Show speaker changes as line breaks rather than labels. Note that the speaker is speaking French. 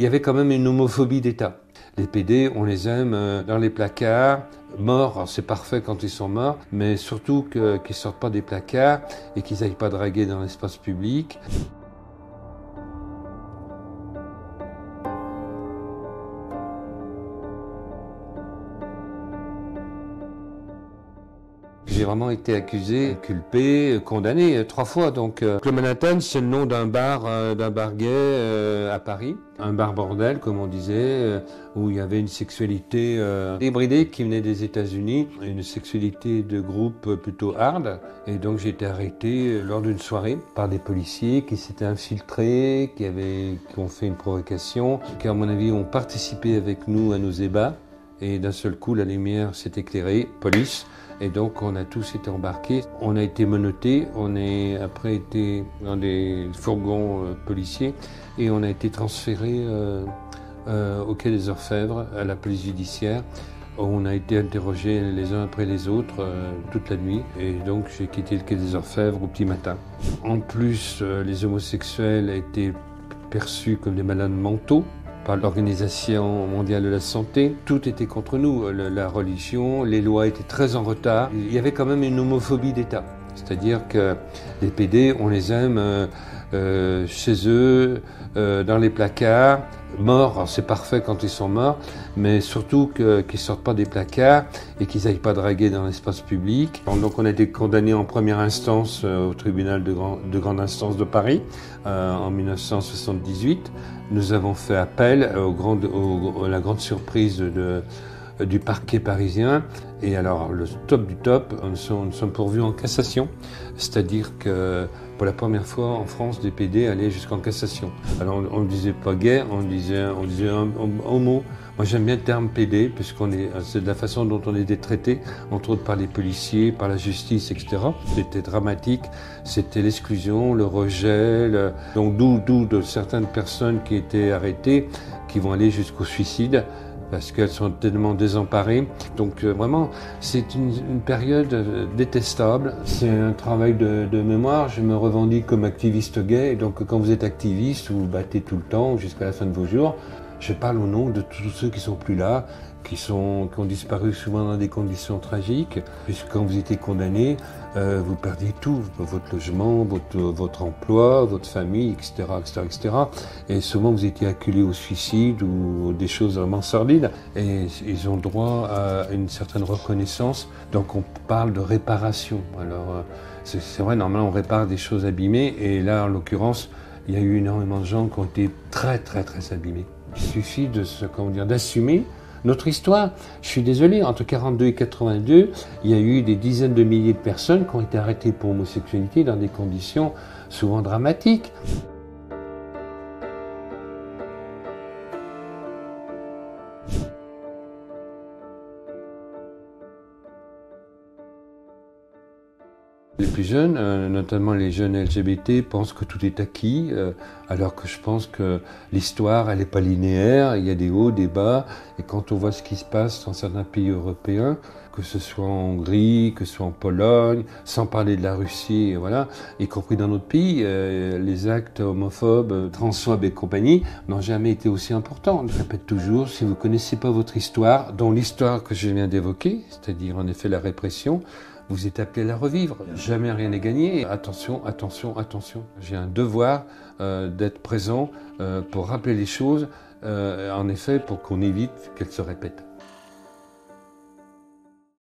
y avait quand même une homophobie d'État. Les PD, on les aime dans les placards, morts, c'est parfait quand ils sont morts, mais surtout qu'ils sortent pas des placards et qu'ils n'aillent pas draguer dans l'espace public. J'ai vraiment été accusé, inculpé, condamné 3 fois. Donc, Club Manhattan, c'est le nom d'un bar gay à Paris. Un bar bordel, comme on disait, où il y avait une sexualité hybridée qui venait des États-Unis, une sexualité de groupe plutôt hard. Et donc, j'ai été arrêté lors d'une soirée par des policiers qui s'étaient infiltrés, qui ont fait une provocation, qui, à mon avis, ont participé avec nous à nos ébats. Et d'un seul coup, la lumière s'est éclairée, police. Et donc, on a tous été embarqués. On a été menottés, on a après été dans des fourgons policiers et on a été transférés au quai des Orfèvres, à la police judiciaire. On a été interrogés les uns après les autres toute la nuit. Et donc, j'ai quitté le quai des Orfèvres au petit matin. En plus, les homosexuels étaient perçus comme des malades mentaux par l'Organisation mondiale de la santé. Tout était contre nous, la religion, les lois étaient très en retard. Il y avait quand même une homophobie d'État. C'est-à-dire que les PD, on les aime chez eux, dans les placards, morts, c'est parfait quand ils sont morts, mais surtout qu'ils sortent pas des placards et qu'ils n'aillent pas draguer dans l'espace public. Donc on a été condamnés en première instance au tribunal de grande instance de Paris en 1978. Nous avons fait appel à la grande surprise du parquet parisien. Et alors, le top du top, nous sommes pourvus en cassation. C'est-à-dire que pour la première fois en France, des PD allaient jusqu'en cassation. Alors, on ne disait pas gay, on disait homo. Moi, j'aime bien le terme PD, c'est de la façon dont on était traité, entre autres par les policiers, par la justice, etc. C'était dramatique, c'était l'exclusion, le rejet, donc d'où de certaines personnes qui étaient arrêtées, qui vont aller jusqu'au suicide, parce qu'elles sont tellement désemparées. Donc vraiment, c'est une période détestable. C'est un travail de mémoire. Je me revendique comme activiste gay. Et donc quand vous êtes activiste, vous vous battez tout le temps jusqu'à la fin de vos jours. Je parle au nom de tous ceux qui sont plus là, qui ont disparu souvent dans des conditions tragiques, puisque quand vous étiez condamné, vous perdiez tout, votre logement, votre emploi, votre famille, etc., etc., etc. Et souvent vous étiez acculé au suicide ou des choses vraiment sordides. Et ils ont droit à une certaine reconnaissance. Donc on parle de réparation. Alors c'est vrai, normalement on répare des choses abîmées. Et là, en l'occurrence, il y a eu énormément de gens qui ont été très, très, très abîmés. Il suffit d'assumer notre histoire. Je suis désolé, entre 42 et 82, il y a eu des dizaines de milliers de personnes qui ont été arrêtées pour homosexualité dans des conditions souvent dramatiques. Les plus jeunes, notamment les jeunes LGBT, pensent que tout est acquis, alors que je pense que l'histoire, elle n'est pas linéaire, il y a des hauts, des bas, et quand on voit ce qui se passe dans certains pays européens, que ce soit en Hongrie, que ce soit en Pologne, sans parler de la Russie, voilà, y compris dans notre pays, les actes homophobes, transphobes et compagnie n'ont jamais été aussi importants. Je répète toujours, si vous ne connaissez pas votre histoire, dont l'histoire que je viens d'évoquer, c'est-à-dire en effet la répression, vous êtes appelé à la revivre. Jamais rien n'est gagné. Attention, attention, attention. J'ai un devoir d'être présent pour rappeler les choses, en effet, pour qu'on évite qu'elles se répètent.